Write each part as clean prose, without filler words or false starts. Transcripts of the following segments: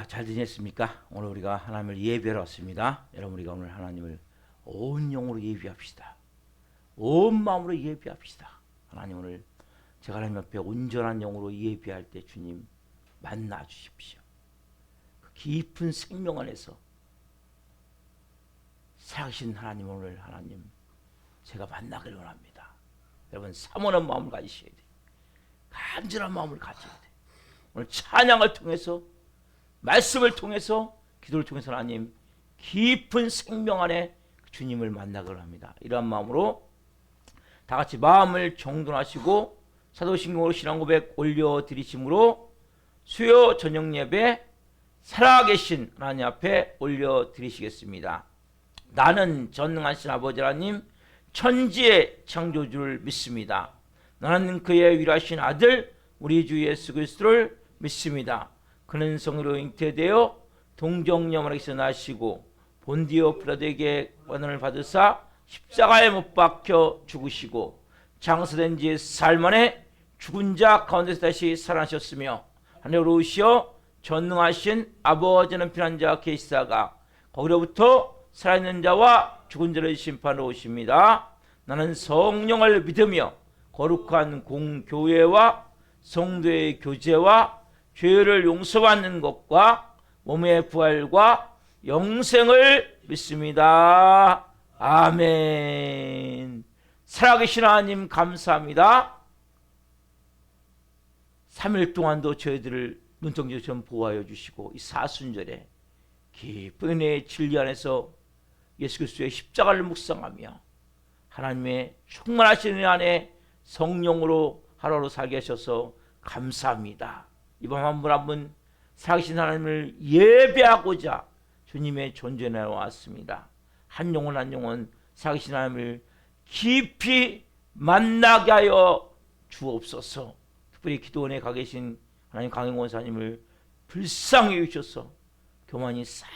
잘 지냈습니까? 오늘 우리가 하나님을 예배하러 왔습니다. 여러분, 우리가 오늘 하나님을 온 영으로 예배합시다. 온 마음으로 예배합시다. 하나님, 오늘 제가 하나님 앞에 온전한 영으로 예배할 때 주님 만나 주십시오. 그 깊은 생명 안에서 살아계신 하나님, 오늘 하나님 제가 만나길 원합니다. 여러분, 사모하는 마음을 가지셔야 돼요. 간절한 마음을 가져야 돼요. 오늘 찬양을 통해서, 말씀을 통해서, 기도를 통해서 하나님 깊은 생명 안에 주님을 만나길 합니다. 이러한 마음으로 다 같이 마음을 정돈하시고 사도신경으로 신앙 고백 올려드리심으로 수요 저녁 예배 살아계신 하나님 앞에 올려드리시겠습니다. 나는 전능하신 아버지 하나님 천지의 창조주를 믿습니다. 나는 그의 위로하신 아들 우리 주 예수 그리스도를 믿습니다. 그는 성으로 잉태되어 동정녀마리에서 나시고 본디오 빌라도에게 고난을 받으사 십자가에 못 박혀 죽으시고 장사된 지 사흘 만에 죽은 자 가운데서 다시 살아나셨으며 하늘로 오시어 전능하신 아버지는 편한 자 계시다가 거기로부터 살아있는 자와 죽은 자를 심판하러 오십니다. 나는 성령을 믿으며 거룩한 공교회와 성도의 교제와 죄를 용서받는 것과 몸의 부활과 영생을 믿습니다. 아멘. 살아계신 하나님 감사합니다. 3일 동안도 저희들을 눈동자처럼 보호하여 주시고 이 사순절에 깊은 은혜의 진리 안에서 예수 그리스도의 십자가를 묵상하며 하나님의 충만하신 은혜 안에 성령으로 하루하루 살게 하셔서 감사합니다. 이번 한 분 한 분 살아계신 하나님을 예배하고자 주님의 존재에 나왔습니다. 한 영혼 한 영혼 살아계신 하나님을 깊이 만나게 하여 주옵소서. 특별히 기도원에 가 계신 하나님 강행원사님을 불쌍히 여기셔서 교만이 싹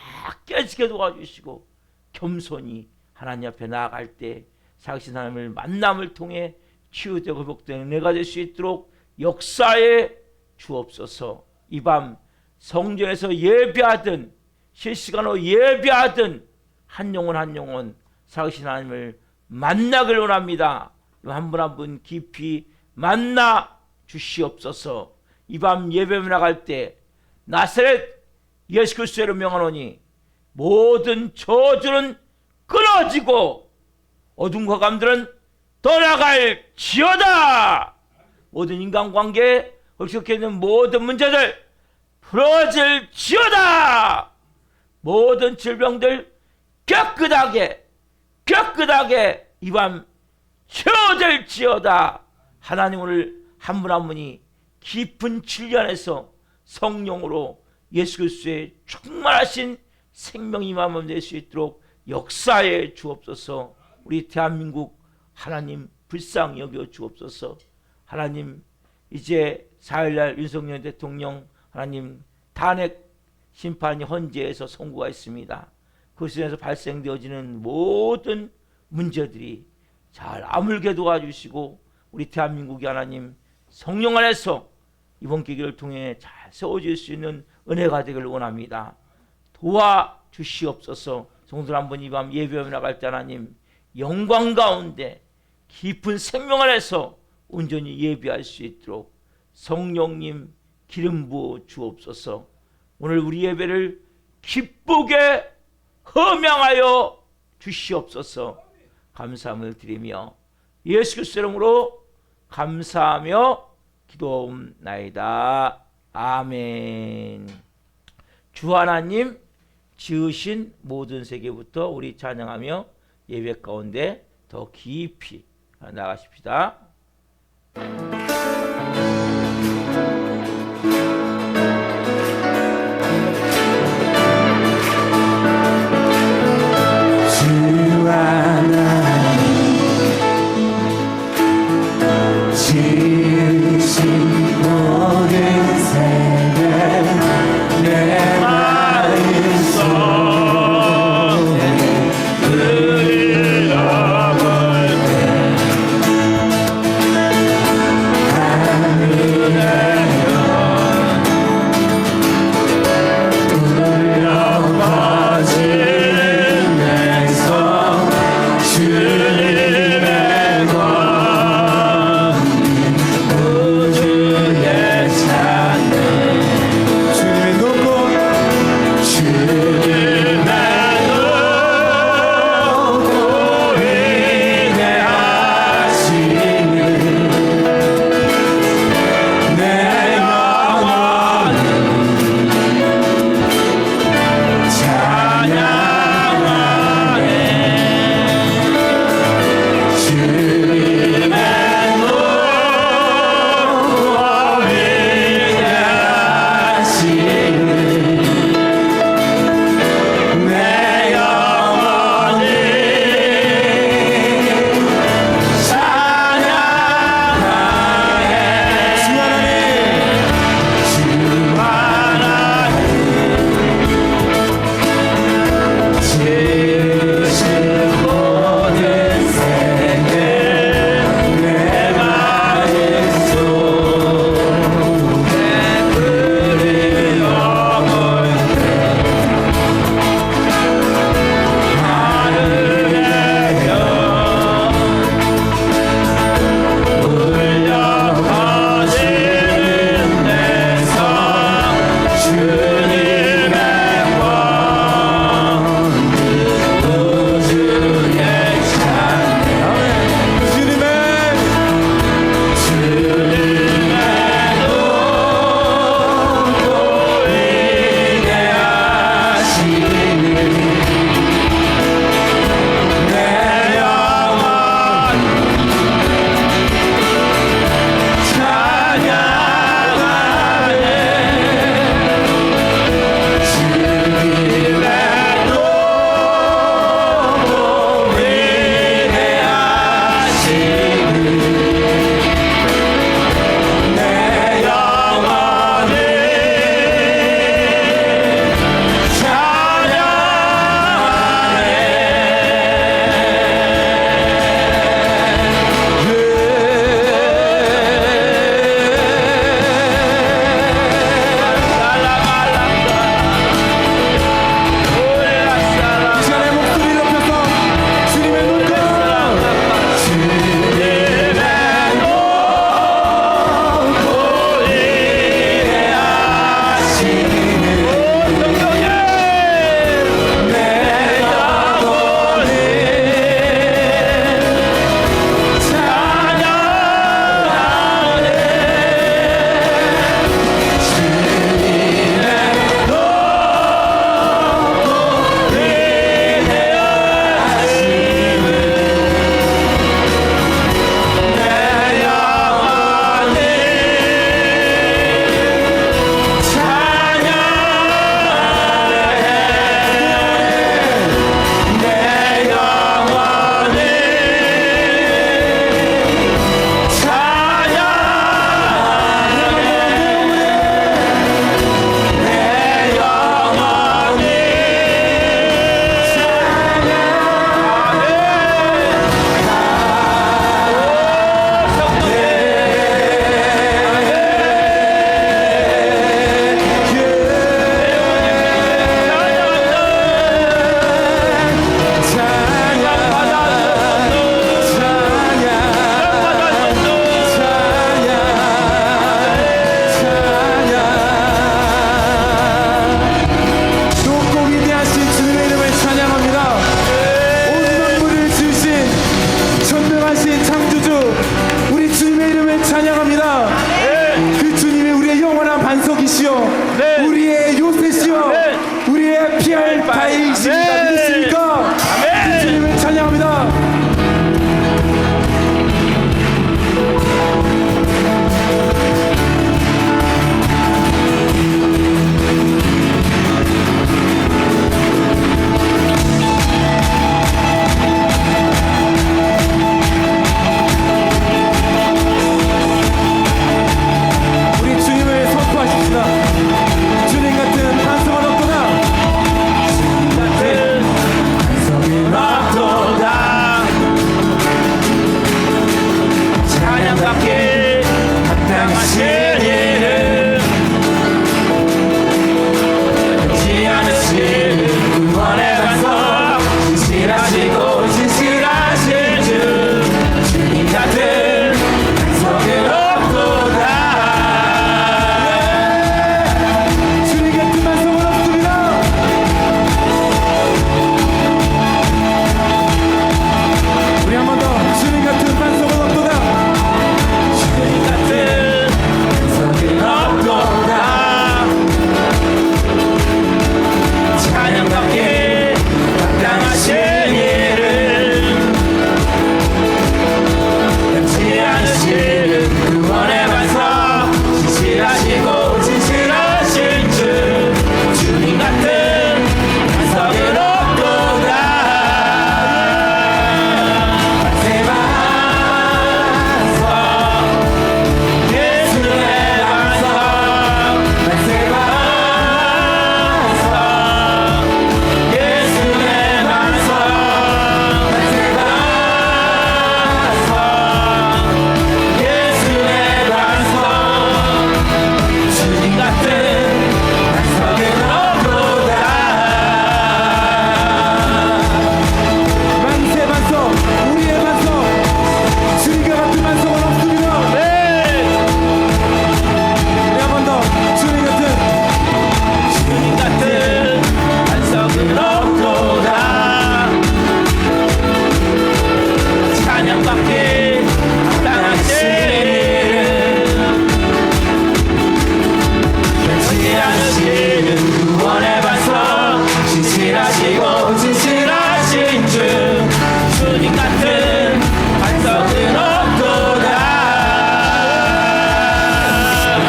깨지게 도와주시고 겸손히 하나님 앞에 나아갈 때 살아계신 하나님을 만남을 통해 치유되고 회복되는 은혜가 될 수 있도록 역사에 주옵소서. 이 밤 성전에서 예배하든 실시간으로 예배하든 한 영혼 한 영혼 살아계신 하나님을 만나길 원합니다. 한 분 한 분 깊이 만나 주시옵소서. 이 밤 예배 나갈 때 나사렛 예수 그리스도로 명하노니 모든 저주는 끊어지고 어둠과 감들은 떠나갈 지어다. 모든 인간관계에 얽혀있는 있는 모든 문제들 풀어질 지어다. 모든 질병들 깨끗하게 이 밤 치워질 지어다. 하나님, 오늘 한 분 한 분이 깊은 진리 안에서 성령으로 예수 그리스도의 충만하신 생명이 마음을 낼 수 있도록 역사에 주옵소서. 우리 대한민국 하나님 불쌍히 여겨 주옵소서. 하나님, 이제 4일날 윤석열 대통령 하나님 탄핵 심판이 헌재에서 선고가 있습니다. 그것에서 발생되어지는 모든 문제들이 잘 아물게 도와주시고 우리 대한민국이 하나님 성령 안에서 이번 계기를 통해 잘 세워질 수 있는 은혜가 되기를 원합니다. 도와주시옵소서. 성도들 한번 이 밤 예배하며 나갈 때 하나님 영광 가운데 깊은 생명 안에서 온전히 예배할 수 있도록 성령님 기름 부어 주옵소서. 오늘 우리 예배를 기쁘게 흠양하여 주시옵소서. 감사함을 드리며 예수 그리스도 이름으로 감사하며 기도하옵나이다. 아멘. 주 하나님 지으신 모든 세계부터 우리 찬양하며 예배 가운데 더 깊이 나가십시다. 주 하나님 지으신 모든 세계 내 마음속에 왕이시여 아멘. 우리의 요새시여 아멘. 우리의 피할 바위이십니다. 아멘. 믿으십니까? 아멘. 주님을 찬양합니다. 우리 주님을 선포하십시다. 주님 같은 반성을 얻거나 같은 없도다. 찬양받기 합당하신 이름 잊지 않으신 구원의 반석 진실하시고 진실하신 주 주님 같은 반석은 없도다. 주님 같은 반성을 얻습니다. 우리 한 번 더 주님 같은 반성을 얻도다. 주님 같은 반석은 없도다. 찬양받기 합당하신 이름 닮지 않으신 구원의 반석 진실하시고 진실하신 주 주님 같은 반석은 없도다. 새 반석 예수의 반석 새 반석 예수의 반석 새 반석 예수의 반석 주님 같은 반석은 없도다. 만세 반석 우리의 반석 주님과 같은 반석은 없습니다. 우리 한 번 더 주님 같은 주님 같은 반석은 없도다. 찬양받기 합당하신 이름 변치 않으시는 구원의 반석 진실하시고 진실하신 주 주님 같은 반석은 없도다.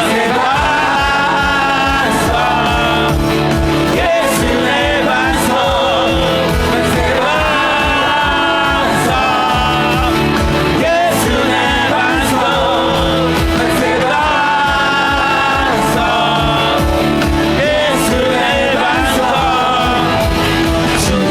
새 반석 예수의 반석 새 반석 예수의 반석 새 반석 예수의 반석 주님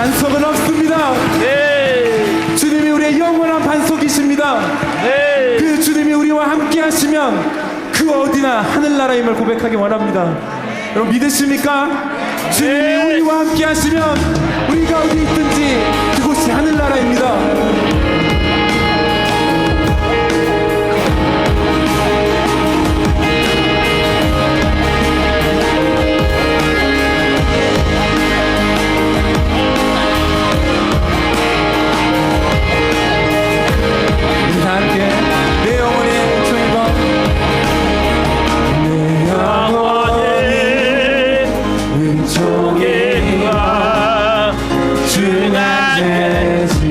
반석은 없습니다. 네. 주님이 우리의 영원한 반석이십니다. 네. 그 주님이 우리와 함께 하시면 그 어디나 하늘나라임을 고백하기 원합니다. 여러분 믿으십니까? 주님이 네. 우리와 함께 하시면 우리가 어디 있든지 그곳이 하늘나라입니다. 우리 다 함께 내 영혼의 주인공 내 영혼의 은총의 가 주님 안에지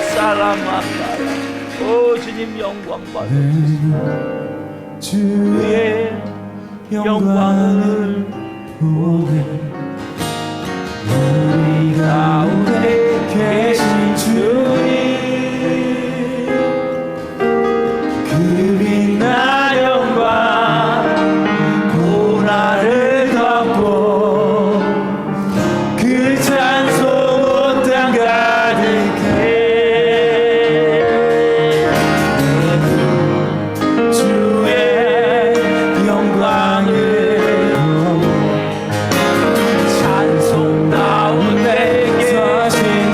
살라마카. 오 주님 영광 받으소서. 주의 영광을 보내 우리 가운데 계신 주님 그 빛난 영광 보라를 덮고 그 찬송 온 땅 가득해 주의 영광을 찬송 가운데 계신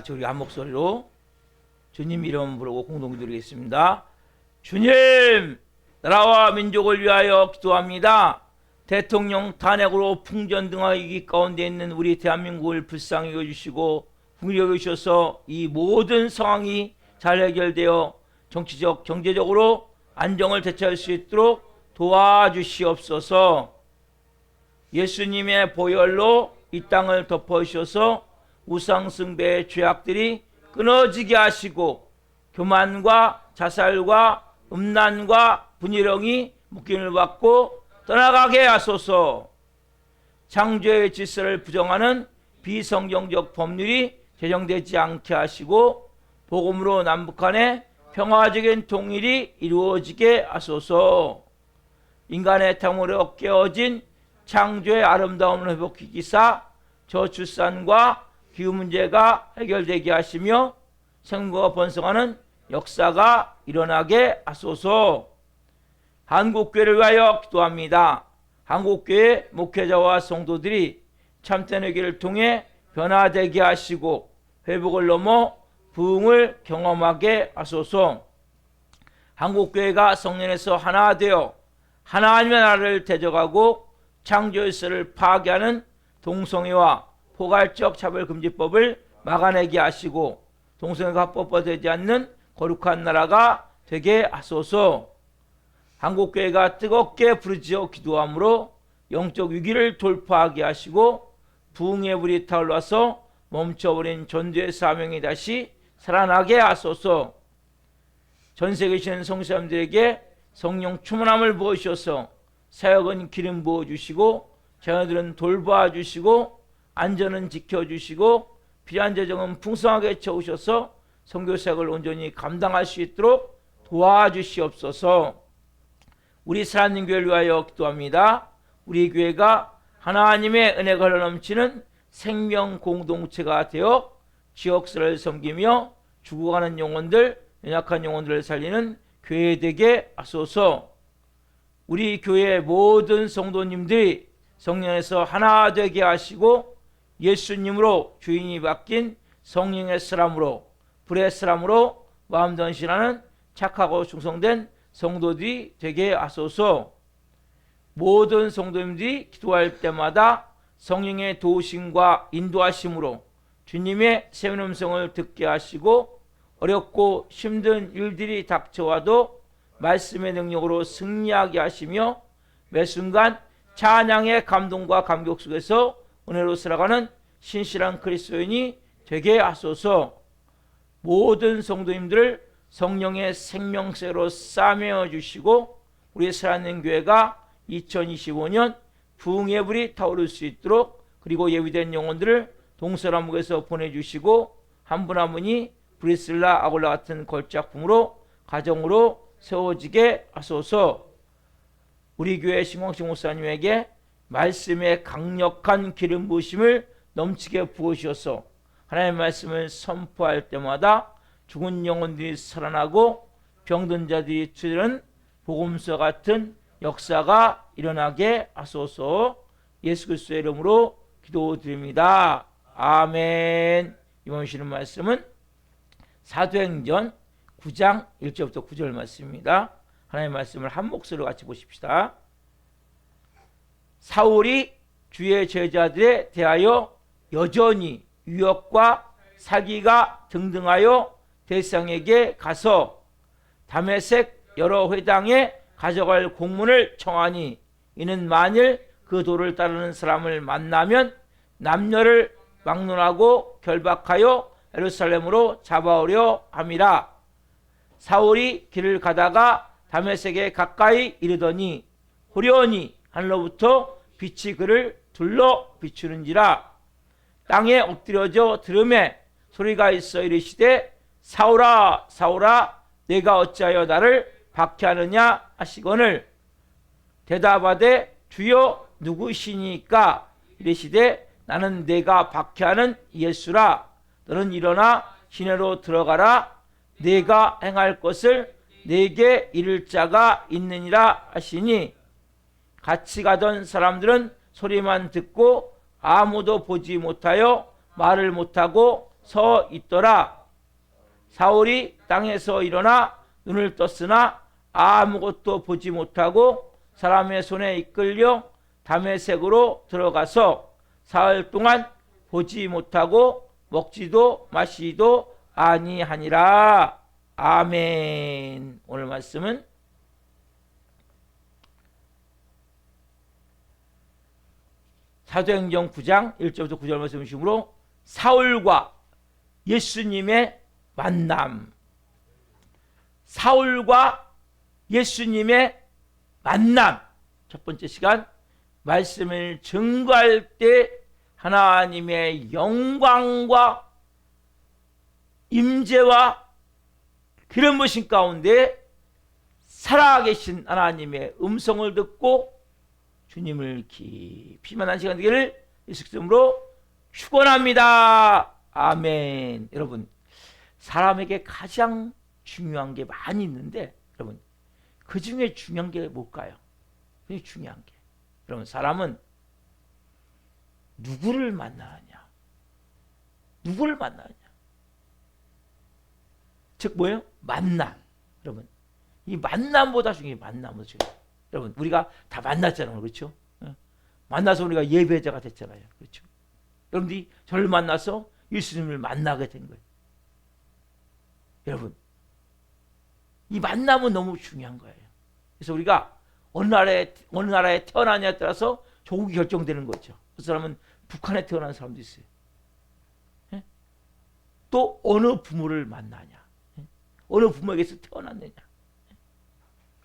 같이 우리 한 목소리로 주님 이름 부르고 공동 기도드리겠습니다. 주님, 나라와 민족을 위하여 기도합니다. 대통령 탄핵으로 풍전등화 위기 가운데 있는 우리 대한민국을 불쌍히 여겨주시고 긍휼히 여기셔서 이 모든 상황이 잘 해결되어 정치적, 경제적으로 안정을 되찾을 수 있도록 도와주시옵소서. 예수님의 보혈로 이 땅을 덮어주셔서 우상숭배의 죄악들이 끊어지게 하시고 교만과 자살과 음란과 분열형이 묶임을 받고 떠나가게 하소서. 창조의 질서를 부정하는 비성경적 법률이 제정되지 않게 하시고 복음으로 남북한의 평화적인 통일이 이루어지게 하소서. 인간의 탐으로 깨어진 창조의 아름다움을 회복시키사 저출산과 기후 문제가 해결되게 하시며 생물과 번성하는 역사가 일어나게 하소서. 한국교회를 위하여 기도합니다. 한국교회 목회자와 성도들이 참된 회개를 통해 변화되게 하시고 회복을 넘어 부흥을 경험하게 하소서. 한국교회가 성령에서 하나 되어 하나님의 나라를 대적하고 창조일서를 파괴하는 동성애와 포괄적 차별금지법을 막아내게 하시고 동성애가 합법화되지 않는 거룩한 나라가 되게 하소서. 한국교회가 뜨겁게 부르짖어 기도함으로 영적 위기를 돌파하게 하시고 부흥의 불이 타올라서 멈춰버린 전도의 사명이 다시 살아나게 하소서. 전세계에 계신 성사람들에게 성령 충만함을 부어주셔서 사역은 기름 부어주시고 자녀들은 돌봐주시고 안전은 지켜주시고 필요한 재정은 풍성하게 채우셔서 선교사역을 온전히 감당할 수 있도록 도와주시옵소서. 우리 사랑하는 교회를 위하여 기도합니다. 우리 교회가 하나님의 은혜가 흘러넘치는 생명 공동체가 되어 지역사를 섬기며 죽어가는 영혼들, 연약한 영혼들을 살리는 교회 되게 하소서. 우리 교회의 모든 성도님들이 성령에서 하나 되게 하시고 예수님으로 주인이 바뀐 성령의 사람으로 불의 사람으로 마음 전신하는 착하고 충성된 성도들이 되게 하소서. 모든 성도님들이 기도할 때마다 성령의 도우심과 인도하심으로 주님의 세운 음성을 듣게 하시고 어렵고 힘든 일들이 닥쳐와도 말씀의 능력으로 승리하게 하시며 매 순간 찬양의 감동과 감격 속에서 은혜로 살아가는 신실한 그리스도인이 되게 하소서. 모든 성도님들을 성령의 생명새로 싸매어 주시고 우리 사랑하는 교회가 2025년 부흥의 불이 타오를 수 있도록 그리고 예비된 영혼들을 동서남북에서 보내주시고 한 분 한 분이 브리슬라 아골라 같은 걸작품으로 가정으로 세워지게 하소서. 우리 교회 신광식 목사님에게 말씀의 강력한 기름 부으심을 넘치게 부으셔서 하나님의 말씀을 선포할 때마다 죽은 영혼들이 살아나고 병든 자들이 치는 복음서 같은 역사가 일어나게 하소서. 예수 그리스도의 이름으로 기도드립니다. 아멘. 이번 주는 말씀은 사도행전 9장 1절부터 9절 말씀입니다. 하나님의 말씀을 한 목소리로 같이 보십시다. 사울이 주의 제자들에 대하여 여전히 유혹과 사기가 등등하여 대상에게 가서 다메섹 여러 회당에 가져갈 공문을 청하니 이는 만일 그 도를 따르는 사람을 만나면 남녀를 막론하고 결박하여 예루살렘으로 잡아오려 함이라. 사울이 길을 가다가 다메섹에 가까이 이르더니 호련히 하늘로부터 빛이 그를 둘러 비추는지라. 땅에 엎드려져 들음에 소리가 있어 이르시되 사울아 사울아 내가 어찌하여 나를 박해하느냐 하시거늘 대답하되 주여 누구시니까 이르시되 나는 내가 박해하는 예수라. 너는 일어나 시내로 들어가라. 내가 행할 것을 내게 이를 자가 있느니라 하시니 같이 가던 사람들은 소리만 듣고 아무도 보지 못하여 말을 못하고 서 있더라. 사울이 땅에서 일어나 눈을 떴으나 아무것도 보지 못하고 사람의 손에 이끌려 다메섹으로 들어가서 사흘 동안 보지 못하고 먹지도 마시지도 아니하니라. 아멘. 오늘 말씀은 사도행전 9장 1절부터 9절 말씀 중심으로 사울과 예수님의 만남. 사울과 예수님의 만남. 첫 번째 시간 말씀을 증거할 때 하나님의 영광과 임재와 그런 모신 가운데 살아계신 하나님의 음성을 듣고 주님을 깊이 만난 시간 되기를 예수 그리스도로 축원합니다. 아멘. 여러분, 사람에게 가장 중요한 게 많이 있는데 여러분, 그 중에 중요한 게 뭘까요? 그게 중요한 게, 여러분, 사람은 누구를 만나느냐, 누구를 만나느냐, 즉 뭐예요? 만남. 여러분, 이 만남보다 중요해요. 만남보다 중요해요. 여러분, 우리가 다 만났잖아요. 그렇죠? 만나서 우리가 예배자가 됐잖아요. 그렇죠? 여러분들이 저를 만나서 예수님을 만나게 된 거예요. 여러분, 이 만남은 너무 중요한 거예요. 그래서 우리가 어느 나라에 태어나냐에 따라서 조국이 결정되는 거죠. 그 사람은 북한에 태어난 사람도 있어요. 또 어느 부모를 만나냐, 어느 부모에게서 태어났느냐,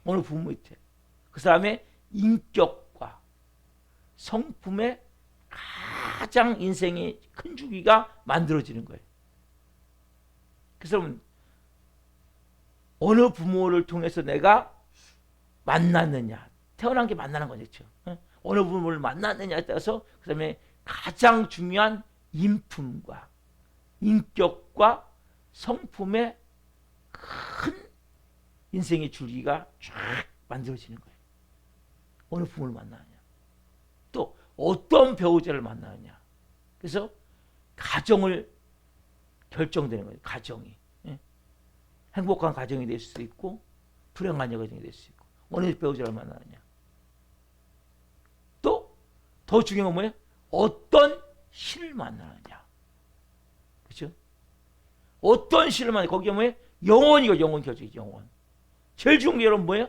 어느 부모 밑에 그 사람의 인격과 성품의 가장 인생의 큰 주기가 만들어지는 거예요. 그래서 여러분, 어느 부모를 통해서 내가 만났느냐, 태어난 게 만나는 거죠. 어느 부모를 만났느냐에 따라서 그 다음에 가장 중요한 인품과 인격과 성품의 큰 인생의 줄기가 쫙 만들어지는 거예요. 어느 부모를 만나느냐, 또 어떤 배우자를 만나느냐. 그래서 가정을 결정되는 거예요. 가정이 행복한 가정이 될 수도 있고 불행한 가정이 될 수 있고, 어느 배우자를 만나느냐. 또 더 중요한 건 뭐예요? 어떤 신을 만나느냐. 그렇죠? 어떤 신을 만나느냐. 거기에 뭐예요? 영혼이고, 영혼 결정이죠. 영혼. 제일 중요한 게 여러분 뭐예요?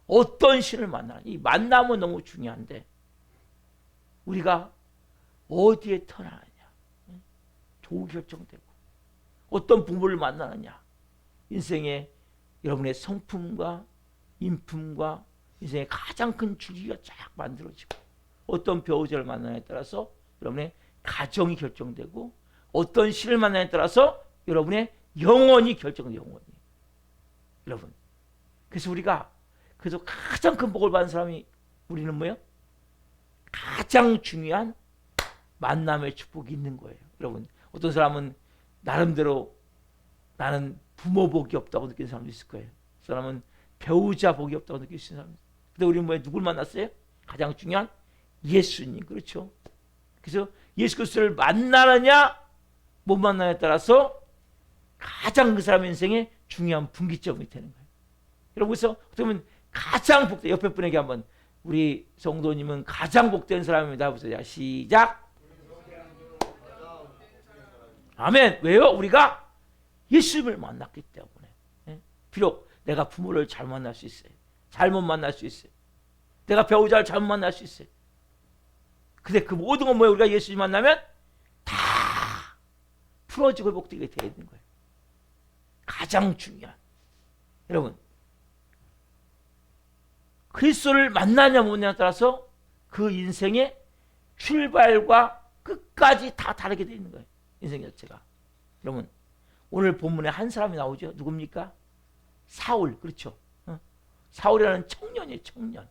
어떤 신을 만나느냐. 이 만남은 너무 중요한데 우리가 어디에 태어나느냐, 조국이 결정되고 어떤 부모를 만나느냐, 인생의 여러분의 성품과 인품과 인생의 가장 큰 줄기가 쫙 만들어지고, 어떤 배우자를 만나느냐에 따라서 여러분의 가정이 결정되고, 어떤 신을 만나느냐에 따라서 여러분의 영혼이 결정돼요. 영혼이. 여러분, 그래서 우리가 그래서 가장 큰 복을 받은 사람이 우리는 뭐예요? 가장 중요한 만남의 축복이 있는 거예요. 여러분, 어떤 사람은 나름대로 나는 부모 복이 없다고 느끼는 사람도 있을 거예요. 그 사람은 배우자 복이 없다고 느끼는 사람도 있어요. 근데 우리는 뭐예요? 누굴 만났어요? 가장 중요한 예수님. 그렇죠? 그래서 예수 그리스도를 만나느냐 못 만나냐에 따라서 가장 그 사람의 인생에 중요한 분기점이 되는 거예요. 여러분, 그래서 어떻게 보면 가장 복된, 옆에 분에게 한번, 우리 성도님은 가장 복된 사람입니다. 보세요. 시작. 아멘. 왜요? 우리가 예수님을 만났기 때문에. 비록 내가 부모를 잘 만날 수 있어요. 잘못 만날 수 있어요. 내가 배우자를 잘못 만날 수 있어요. 근데 그 모든 건 뭐예요? 우리가 예수님 만나면 다 풀어지고 회복되게 되어 있는 거예요. 가장 중요한. 여러분, 그리스도를 만나냐 못 만나냐에 따라서 그 인생의 출발과 끝까지 다 다르게 되어 있는 거예요. 인생 자체가. 여러분, 오늘 본문에 한 사람이 나오죠. 누굽니까? 사울. 그렇죠? 사울이라는 청년이에요. 청년.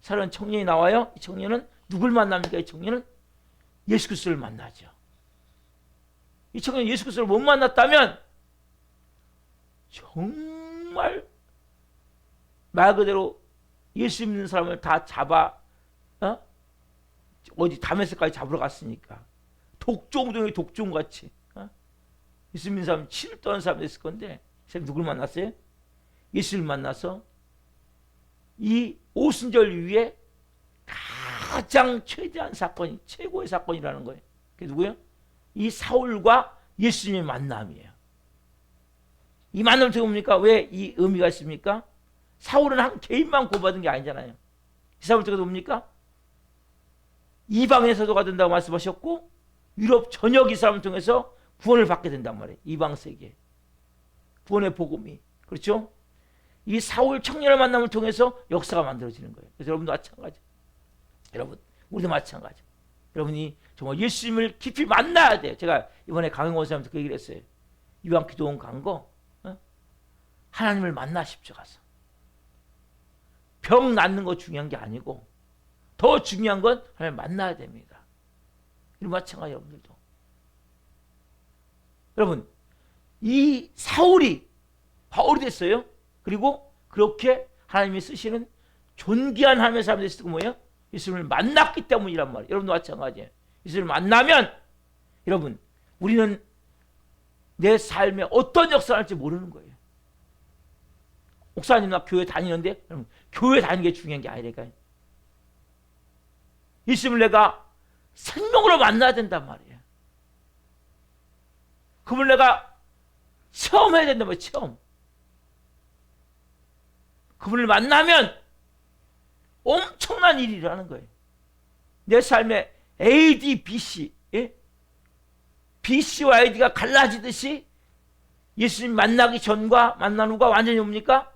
사울이라는 청년이 나와요. 이 청년은 누굴 만납니까? 이 청년은 예수 그리스도를 만나죠. 이 청년이 예수 그리스도를 못 만났다면 정말 말 그대로 예수 믿는 사람을 다 잡아 어디 다메섹까지 잡으러 갔으니까 독종동의 독종같이 예수 믿는 사람 7일 동안 사람 됐을 건데 쌤 누굴 만났어요? 예수를 만나서 이 오순절 위에 가장 최대한 사건이 최고의 사건이라는 거예요. 그게 누구예요? 이 사울과 예수님의 만남이에요. 이 만남 어떻게 봅니까? 왜 이 의미가 있습니까? 사울은 한 개인만 구원받은 게 아니잖아요. 이 사울 어떻게 봅니까? 이방의 사도가 된다고 말씀하셨고 유럽 전역 이 사람을 통해서 구원을 받게 된단 말이에요. 이방 세계 구원의 복음이. 그렇죠? 이 사울 청년의 만남을 통해서 역사가 만들어지는 거예요. 그래서 여러분도 마찬가지. 여러분, 우리도 마찬가지. 여러분이 정말 예수님을 깊이 만나야 돼요. 제가 이번에 강영원 사람한테 그 얘기를 했어요. 이방 기도원 간 거, 하나님을 만나십시오, 가서. 병 낫는 거 중요한 게 아니고, 더 중요한 건 하나님 만나야 됩니다. 이런 마찬가지 여러분들도. 여러분, 이 사울이 바울이 됐어요. 그리고 그렇게 하나님이 쓰시는 존귀한 하나님의 사람이 됐을 때 뭐예요? 예수님을 만났기 때문이란 말이에요. 여러분도 마찬가지예요. 예수님을 만나면 여러분 우리는 내 삶에 어떤 역사를 할지 모르는 거예요. 목사님 나 교회 다니는데 여러분 교회 다니는 게 중요한 게 아니라니까요. 예수님을 내가 생명으로 만나야 된단 말이에요. 그분을 내가 체험해야 된단 말이에요. 체험. 그분을 만나면 엄청난 일이 일어나는 거예요. 내 삶에 AD, BC, BC와 AD가 갈라지듯이 예수님 만나기 전과 만난 후가 완전히 뭡니까?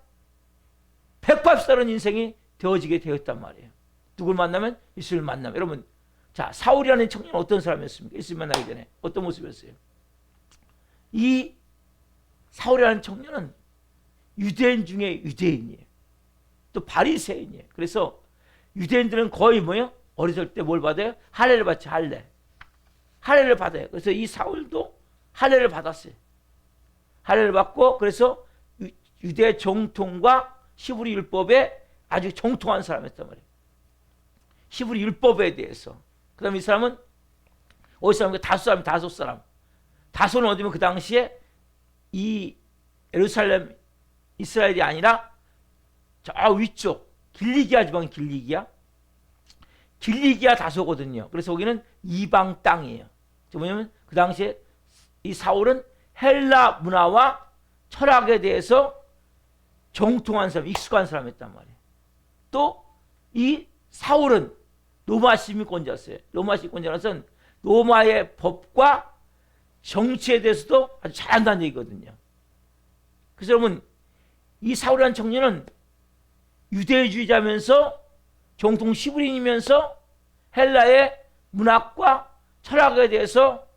180살은 인생이 되어지게 되었단 말이에요. 누굴 만나면? 예수를 만나면. 여러분, 자, 사울이라는 청년은 어떤 사람이었습니까? 예수님 만나기 전에 어떤 모습이었어요? 이 사울이라는 청년은 유대인 중에 유대인이에요. 또 바리새인이에요. 그래서 유대인들은 거의 뭐예요? 어렸을 때 뭘 받아요? 할례를 받죠. 할례를 받아요. 그래서 이 사울도 할례를 받았어요. 할례를 받고 그래서 유대 정통과 히브리 율법에 아주 정통한 사람이었단 말이에요. 히브리 율법에 대해서. 그 다음에 이 사람은 어디 사람인가? 다섯 사람. 다소는 어디면 그 당시에 이 예루살렘 이스라엘이 아니라 저 위쪽 길리기아 지방 길리기아 다소거든요. 그래서 거기는 이방 땅이에요. 뭐냐면 그 당시에 이 사울은 헬라 문화와 철학에 대해서 정통한 사람, 익숙한 사람이었단 말이에요. 또 이 사울은 로마 시민권자였어요. 로마 시민권자라서는 로마의 법과 정치에 대해서도 아주 잘한다는 얘기거든요. 그래서 여러분 이 사울이라는 청년은 유대주의자면서 정통 히브리인이면서 헬라의 문학과 철학에 대해서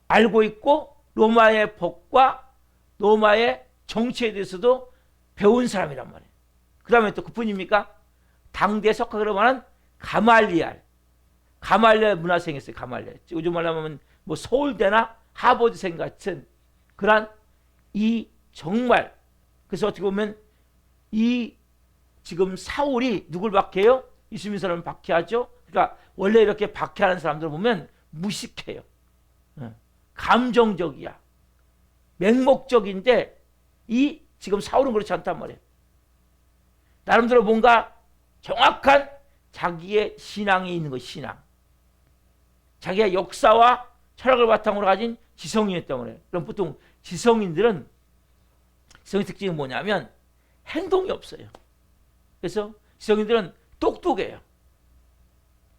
알고 있고 로마의 법과 로마의 정치에 대해서도 배운 사람이란 말이에요. 그 다음에 또 그뿐입니까? 당대 석학으로 말하는 가말리알 문화생이었어요. 가말리알. 요즘 말로 하면 뭐 서울대나 하버드생 같은 그런 이 정말 그래서 어떻게 보면 이 지금 사울이 누굴 박해요? 예수님 사람을 박해하죠. 그러니까 원래 이렇게 박해하는 사람들 보면 무식해요. 감정적이야. 맹목적인데 이 지금 사울은 그렇지 않단 말이에요. 나름대로 뭔가 정확한 자기의 신앙이 있는 거 신앙. 자기의 역사와 철학을 바탕으로 가진 지성인이었단 말이에요. 그럼 보통 지성인들의 특징이 뭐냐면 행동이 없어요. 그래서 지성인들은 똑똑해요.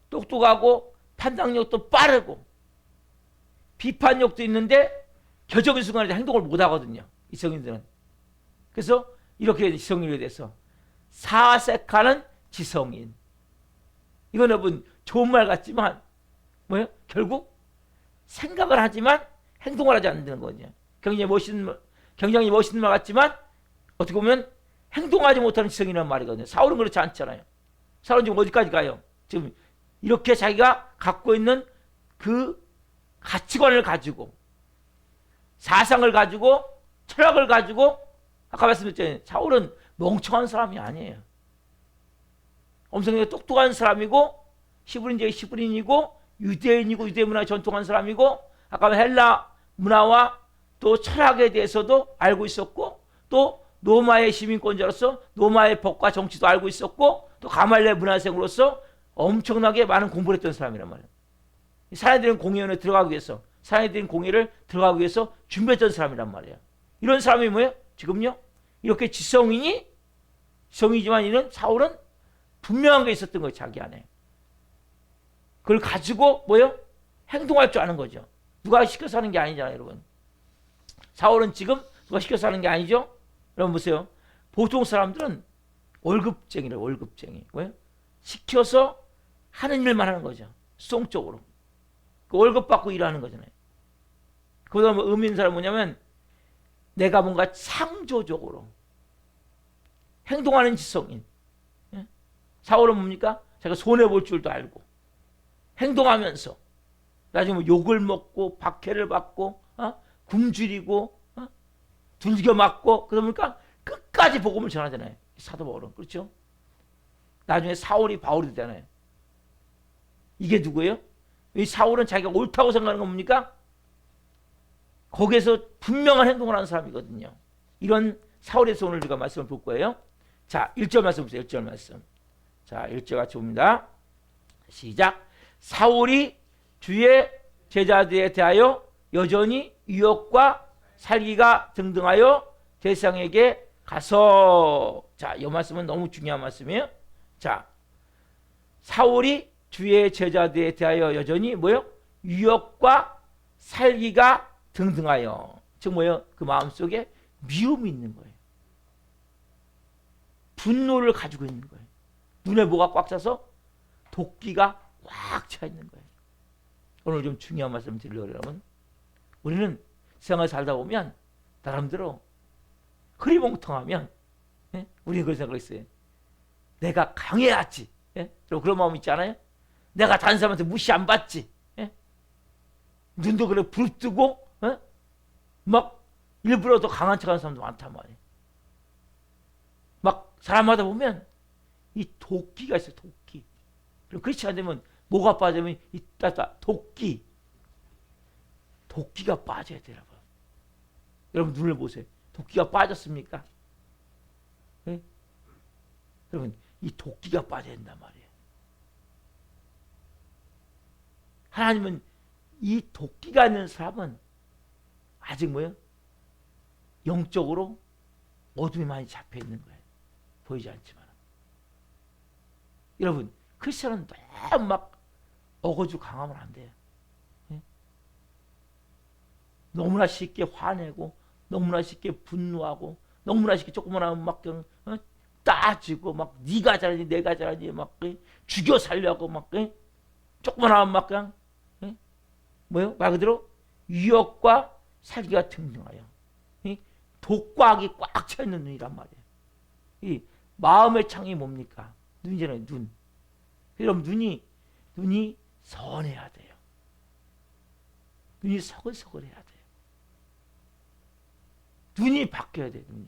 똑똑하고 판단력도 빠르고 비판력도 있는데 결정적인 순간에 행동을 못 하거든요. 지성인들은. 그래서 이렇게 지성인에 대해서 사색하는 지성인. 이건 여러분 좋은 말 같지만 뭐예요? 결국 생각을 하지만 행동을 하지 않는 거거든요. 굉장히 멋있는 말 같지만 어떻게 보면 행동하지 못하는 지성이라는 말이거든요. 사울은 그렇지 않잖아요. 사울은 지금 어디까지 가요? 지금 이렇게 자기가 갖고 있는 그 가치관을 가지고 사상을 가지고 철학을 가지고 아까 말씀드렸잖아요. 사울은 멍청한 사람이 아니에요. 엄청나게 똑똑한 사람이고 히브리인이고 유대인이고 유대 문화에 전통한 사람이고 아까 헬라 문화와 또 철학에 대해서도 알고 있었고 또 로마의 시민권자로서 로마의 법과 정치도 알고 있었고 또 가말리엘 문화생으로서 엄청나게 많은 공부를 했던 사람이란 말이에요. 사내들인 공회에 들어가기 위해서 사내들인 공회를 들어가기 위해서 준비했던 사람이란 말이에요. 이런 사람이 뭐예요? 지금요? 이렇게 지성이지만 이는 사울은 분명한 게 있었던 거예요. 자기 안에. 그걸 가지고 뭐예요? 행동할 줄 아는 거죠. 누가 시켜서 하는 게 아니잖아요, 여러분. 사울은 지금 누가 시켜서 하는 게 아니죠? 여러분 보세요. 보통 사람들은 월급쟁이래요. 월급쟁이. 왜? 시켜서 하는 일만 하는 거죠. 수동적으로. 그 월급 받고 일하는 거잖아요. 그보다 의미 있는 사람은 뭐냐면 내가 뭔가 창조적으로 행동하는 지성인. 사울은 뭡니까? 자기가 손해볼 줄도 알고 행동하면서 나중에 뭐 욕을 먹고 박해를 받고 굶주리고 들겨 맞고 그러니까 끝까지 복음을 전하잖아요. 사도 바울은. 그렇죠? 나중에 사울이 바울이 되잖아요. 이게 누구예요? 이 사울은 자기가 옳다고 생각하는 건 뭡니까? 거기에서 분명한 행동을 하는 사람이거든요. 이런 사울에서 오늘 우리가 말씀을 볼 거예요. 자, 1절 말씀 보세요. 1절 말씀. 자, 1절 같이 봅니다. 시작. 사울이 주의 제자들에 대하여 여전히 유혹과 살기가 등등하여 대상에게 가서. 자, 이 말씀은 너무 중요한 말씀이에요. 자, 사울이 주의 제자들에 대하여 여전히 뭐요? 유혹과 살기가 등등하여. 즉 뭐예요? 그 마음속에 미움이 있는 거예요. 분노를 가지고 있는 거예요. 눈에 뭐가 꽉 차서 도끼가 꽉 차 있는 거예요. 오늘 좀 중요한 말씀 드리려고 여러분. 우리는 세상을 살다 보면 나름대로 흐리멍텅하면 우리는 그런 생각을 했어요. 내가 강해야지. 그런 마음 있지 않아요? 내가 다른 사람한테 무시 안 받지. 눈도 그래 부릅뜨고 막 일부러 더 강한 척하는 사람도 많단 말이에요. 막 사람마다 보면 이 도끼가 있어요. 도끼. 그럼 그렇지 않으면 뭐가 빠지면 이따 도끼가 빠져야 돼요. 여러분 눈을 보세요. 도끼가 빠졌습니까? 네? 여러분 이 도끼가 빠져야 된단 말이에요. 하나님은 이 도끼가 있는 사람은 아직 뭐예요? 영적으로 어둠이 많이 잡혀 있는 거예요. 보이지 않지만. 여러분 크리스천은 너무 막 어거지고 강하면 안 돼요. 예? 너무나 쉽게 화내고 너무나 쉽게 분노하고 너무나 쉽게 조금만 하면 막 따지고 막 네가 잘하니 내가 잘하니 막 죽여 살려고 막 조금만 하면 막 그냥 뭐요? 말 그대로 유혹과 살기가 등등하여 독과학이 꽉 차 있는 눈이란 말이에요. 이 마음의 창이 뭡니까? 눈이잖아요. 눈. 여러분 눈이 선해야 돼요. 눈이 서글서글해야 돼요. 눈이 바뀌어야 돼요. 눈이.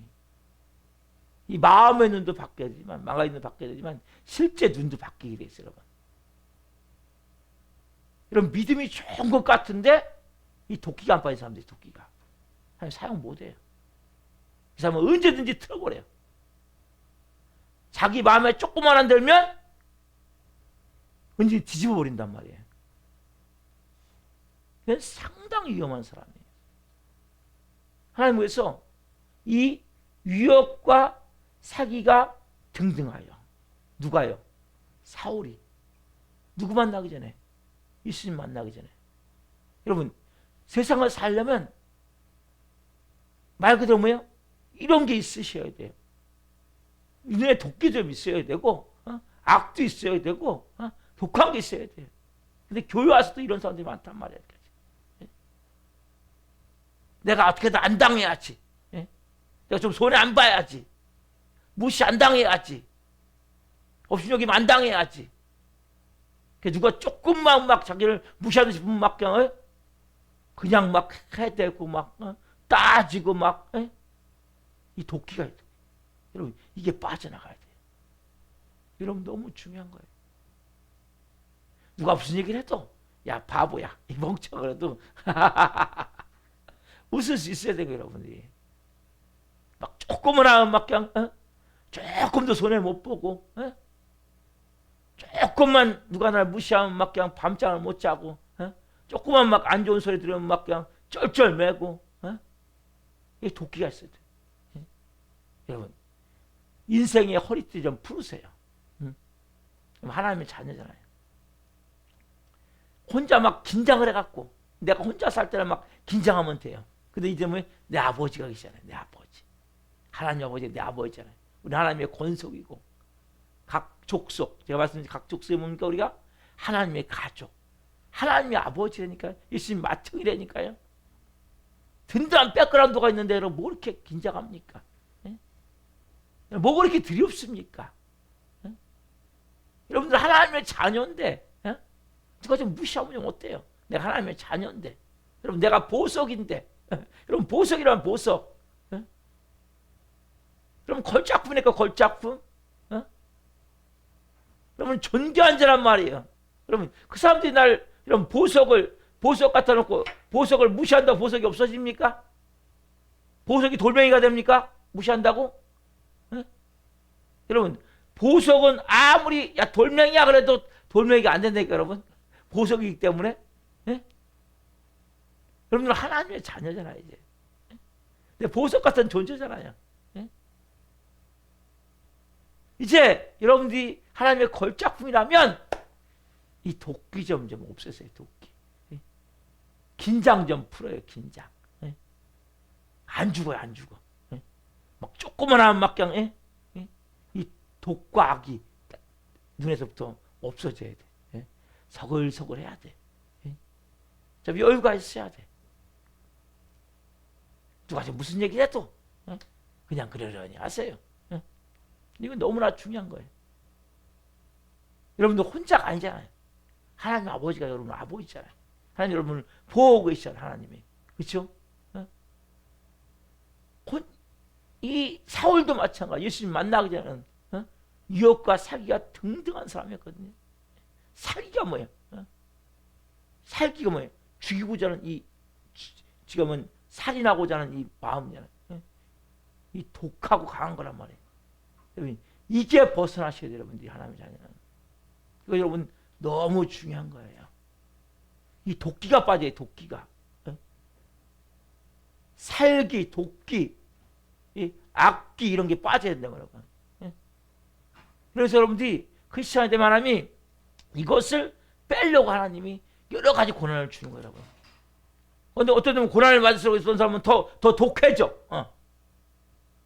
이 마음의 눈도 바뀌어야 되지만 망가진 눈도 바뀌어야 되지만 실제 눈도 바뀌게 돼 있어요. 여러분. 이런 믿음이 좋은 것 같은데 이 도끼가 안 빠진 사람들이 도끼가 사용 못해요. 이 사람은 언제든지 틀어버려요. 자기 마음에 조금만 안 들면 언제 뒤집어 버린단 말이에요. 이건 상당히 위험한 사람이에요. 하나님께서 이 위협과 사기가 등등하여 누가요? 사울이 누구 만나기 전에? 예수님 만나기 전에. 여러분 세상을 살려면 말 그대로 뭐예요? 이런 게 있으셔야 돼요. 눈에 도끼도 좀 있어야 되고 악도 있어야 되고 독한 게 있어야 돼요. 근데 교회 와서도 이런 사람들이 많단 말이에요. 내가 어떻게든 안 당해야지. 내가 좀 손해 안 봐야지. 무시 안 당해야지. 업신여기면 안 당해야지. 누가 조금만 막 자기를 무시하는 싶으면 막 그냥 막 해대고 막 따지고 막 이 도끼가 있다. 여러분 이게 빠져나가야 돼요. 여러분 너무 중요한 거예요. 누가 무슨 얘기를 해도 야 바보야 이 멍청아 그래도 웃을 수 있어야 되고 여러분들이 막 조금만 막 그냥 조금도 손해 못 보고 조금만 누가 날 무시하면 막 그냥 밤잠을 못 자고 조금만 막 안 좋은 소리 들으면 막 그냥 쩔쩔매고 이게 도끼가 있어야 돼. 여러분 인생의 허리띠 좀 풀으세요. 하나님의 자녀잖아요. 혼자 막 긴장을 해갖고 내가 혼자 살 때는 막 긴장하면 돼요. 근데 이제 뭐 내 아버지가 계시잖아요. 내 아버지. 하나님 아버지 내 아버지잖아요. 우리 하나님의 권속이고 각 족속 제가 말씀드린 각 족속이 뭡니까? 우리가 하나님의 가족 하나님의 아버지라니까요. 예수님 맏형이라니까요. 든든한 백그라운드가 있는데 여러분 뭐 이렇게 긴장합니까? 뭐가 이렇게 두렵습니까? 여러분들 하나님의 자녀인데 누가 좀 무시하면 어때요? 내가 하나님의 자녀인데 여러분 내가 보석인데 여러분 보석이라면 보석 여러분 걸작품이니까 걸작품 여러분 존귀한 자란 말이에요. 여러분 그 사람들이 날 이런 보석 갖다 놓고 보석을 무시한다고 보석이 없어집니까? 보석이 돌멩이가 됩니까? 무시한다고? 여러분 보석은 아무리 야 돌멩이야 그래도 돌멩이가 안 된다니까 여러분 보석이기 때문에 여러분들 하나님의 자녀잖아요 이제. 근데 보석 같은 존재잖아요. 이제 여러분들이 하나님의 걸작품이라면 이 도끼 좀 없애세요. 도끼. 긴장 좀 풀어요. 긴장. 안 죽어요. 안 죽어. 막 조그만한 막 그냥 이 독과 악이 눈에서부터 없어져야 돼. 서글서글 해야 돼. 좀 여유가 있어야 돼. 누가 지금 무슨 얘기 해도 그냥 그러려니 하세요. 이건 너무나 중요한 거예요. 여러분들 혼자가 아니잖아요. 하나님 아버지가 여러분 아버지잖아요. 하나님 여러분을 보호하고 계시잖아요. 하나님이. 그렇죠? 이 사울도 마찬가지. 예수님 만나기 전에는 유혹과 사기가 등등한 사람이었거든요. 사기가 뭐예요? 살기가 뭐예요? 죽이고자 하는 이 지금은 살인하고자 하는 이 마음이잖아요. 이 독하고 강한 거란 말이에요. 여러분 이게 벗어나셔야 돼요. 여러분들이 하나님의 자녀는. 이거 여러분 너무 중요한 거예요. 이 도끼가 빠져요. 도끼가. 살기, 도끼, 이 악기 이런 게 빠져야 된다고 여러분. 그래서 여러분들이 크리스천이 되면 하나님이 이것을 빼려고 하나님이 여러 가지 고난을 주는 거예요. 여러분. 그런데 어떤 때는 고난을 받으려고 있던 사람은 더 독해져.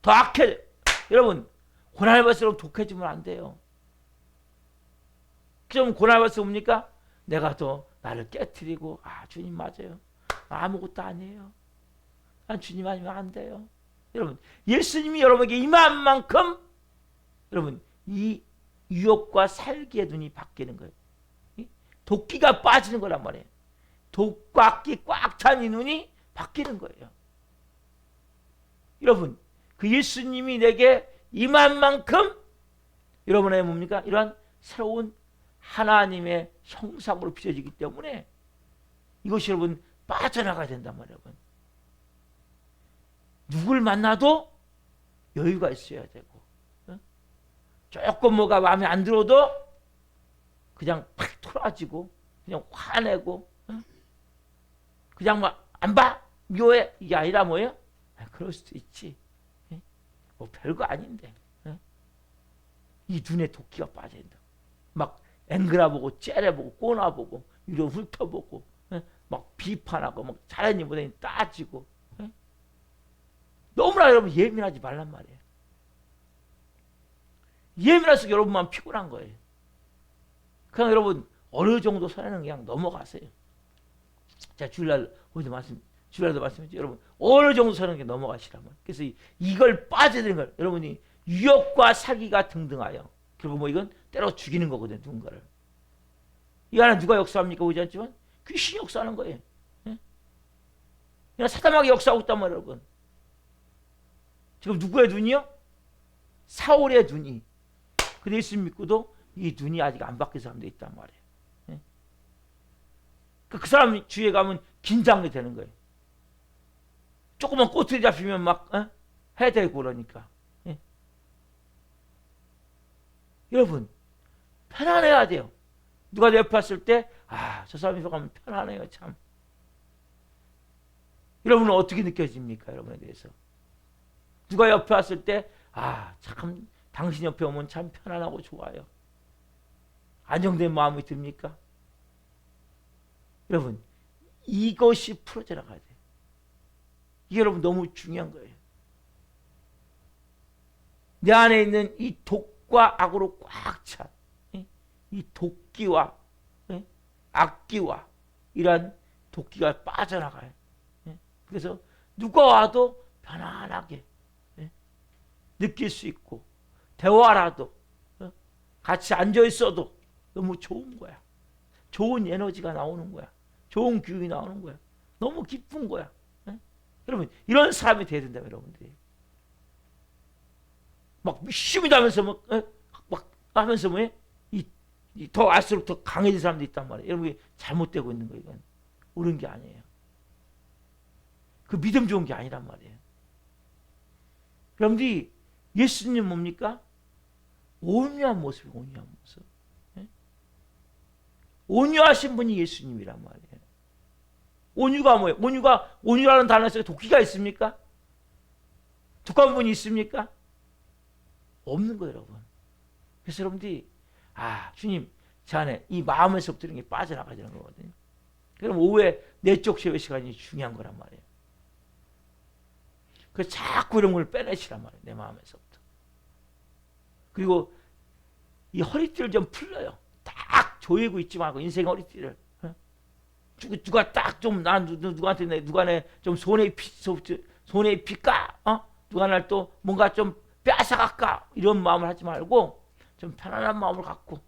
더 악해져. 여러분 고난을 받을수록 독해지면 안 돼요. 좀 고난을 받을수록 뭡니까? 내가 더 나를 깨트리고 주님 맞아요. 아무것도 아니에요. 난 주님 아니면 안 돼요. 여러분 예수님이 여러분에게 임한 만큼 여러분 이 유혹과 살기의 눈이 바뀌는 거예요. 도끼가 빠지는 거란 말이에요. 독과 악기 꽉 찬 이 눈이 바뀌는 거예요. 여러분 그 예수님이 내게 임한 만큼 여러분의 뭡니까? 이러한 새로운 하나님의 형상으로 빚어지기 때문에 이것이 여러분 빠져나가야 된단 말이에요. 여러분. 누굴 만나도 여유가 있어야 되고 조금 뭐가 마음에 안 들어도 그냥 팍 토라지고 그냥 화내고 그냥 막 안 봐? 묘해? 이게 아니라 뭐예요? 그럴 수도 있지. 뭐 별거 아닌데 이 눈에 도끼가 빠져야 된다. 막 앵그라보고 째려보고 꼬나보고 이런 훑어보고 막 비판하고 막 잘했니 못했니 따지고 너무나 여러분 예민하지 말란 말이에요. 예민할수록 여러분만 피곤한 거예요. 그냥 여러분 어느 정도 선에는 그냥 넘어가세요. 제가 주일날도 말씀했죠. 여러분 어느 정도 선에는 그냥 넘어가시라면. 그래서 이걸 빠져야 되는 걸 여러분이 유혹과 사기가 등등하여 결국 뭐 이건 때려 죽이는 거거든요. 누군가를. 이 안에 누가 역사합니까? 보지 않지만 귀신이 역사하는 거예요. 그냥 사담하게 역사하고 있단 말이에요. 여러분. 지금 누구의 눈이요? 사울의 눈이. 근데 예수님 믿고도 이 눈이 아직 안 바뀐 사람도 있단 말이에요. 그 사람 주위에 가면 긴장이 되는 거예요. 조금만 꼬투리 잡히면 막 해대고 그러니까. 예. 여러분 편안해야 돼요. 누가 내 옆에 왔을 때 저 사람이 가면 편안해요. 참. 여러분은 어떻게 느껴집니까? 여러분에 대해서. 누가 옆에 왔을 때 참 당신 옆에 오면 참 편안하고 좋아요. 안정된 마음이 듭니까? 여러분 이것이 풀어져 나가야 돼요. 이게 여러분 너무 중요한 거예요. 내 안에 있는 이 독과 악으로 꽉 찬 이 도끼와 악기와 이러한 도끼가 빠져나가요. 그래서 누가 와도 편안하게 느낄 수 있고 대화라도 같이 앉아 있어도 너무 좋은 거야. 좋은 에너지가 나오는 거야. 좋은 기운이 나오는 거야. 너무 기쁜 거야. 여러분 이런 사람이 돼야 된다면 여러분들이 막 열심히 하면서 막 하면서 더 알수록 더 강해진 사람도 있단 말이에요. 여러분 잘못되고 있는 거예요. 이건 옳은 게 아니에요. 그 믿음 좋은 게 아니란 말이에요. 여러분들이 예수님 뭡니까? 온유한 모습이에요. 온유한 모습. 온유하신 분이 예수님이란 말이에요. 온유가 뭐예요? 온유라는 단어 속에 도끼가 있습니까? 독한 분이 있습니까? 없는 거예요, 여러분. 그래서 여러분들이 주님 제 안에 이 마음에서부터 이런 게 빠져나가지는 거거든요. 그럼 오후에 내적 제외 시간이 중요한 거란 말이에요. 그래서 자꾸 이런 걸 빼내시란 말이에요. 내 마음에서부터. 그리고 이 허리띠를 좀 풀러요. 딱 조이고 있지 말고 인생 허리띠를. 누가 딱 좀 누구한테 누가 내 좀 손에 피까? 누가 날 또 뭔가 좀 뺏어갈까? 이런 마음을 하지 말고 좀 편안한 마음을 갖고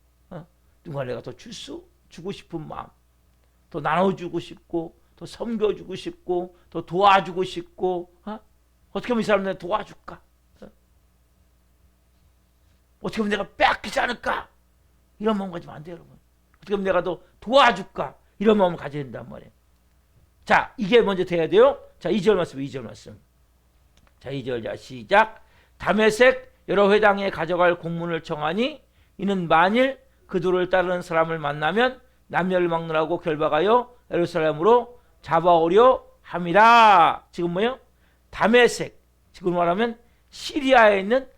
누가 내가 더 주고 싶은 마음, 더 나눠주고 싶고, 더 섬겨주고 싶고, 더 도와주고 싶고, 어떻게 하면 이 사람 내가 도와줄까? 어떻게 하면 내가 뺏기지 않을까? 이런 마음 가지면 안 돼요, 여러분. 어떻게 하면 내가 더 도와줄까? 이런 마음을 가져야 된단 말이에요. 자, 이게 먼저 돼야 돼요. 자, 2절 말씀, 2절 말씀. 자, 2절, 자, 시작. 다메섹 여러 회당에 가져갈 공문을 청하니 이는 만일 그들을 따르는 사람을 만나면 남녀를 막론하고 결박하여 예루살렘으로 잡아오려 함이라. 지금 뭐예요? 다메섹. 지금 말하면 시리아에 있는